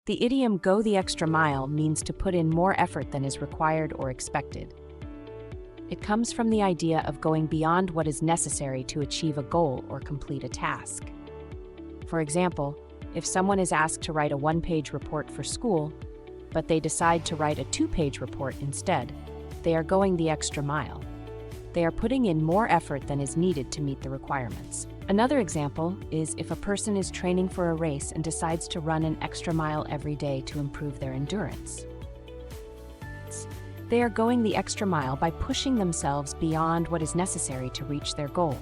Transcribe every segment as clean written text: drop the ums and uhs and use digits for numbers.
The idiom "go the extra mile" means to put in more effort than is required or expected. It comes from the idea of going beyond what is necessary to achieve a goal or complete a task. For example, if someone is asked to write a one-page report for school, but they decide to write a two-page report instead, they are going the extra mile. They are putting in more effort than is needed to meet the requirements. Another example is if a person is training for a race and decides to run an extra mile every day to improve their endurance. They are going the extra mile by pushing themselves beyond what is necessary to reach their goal.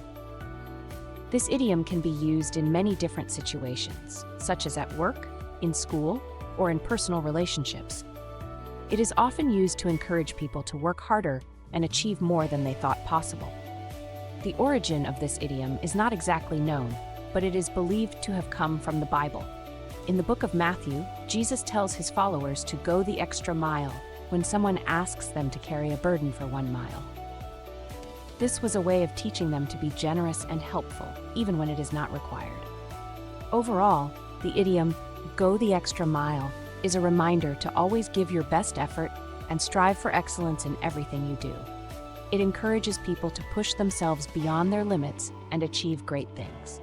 This idiom can be used in many different situations, such as at work, in school, or in personal relationships. It is often used to encourage people to work harder and achieve more than they thought possible. The origin of this idiom is not exactly known, but it is believed to have come from the Bible. In the book of Matthew, Jesus tells his followers to go the extra mile when someone asks them to carry a burden for 1 mile. This was a way of teaching them to be generous and helpful, even when it is not required. Overall, the idiom, "go the extra mile," is a reminder to always give your best effort and strive for excellence in everything you do. It encourages people to push themselves beyond their limits and achieve great things.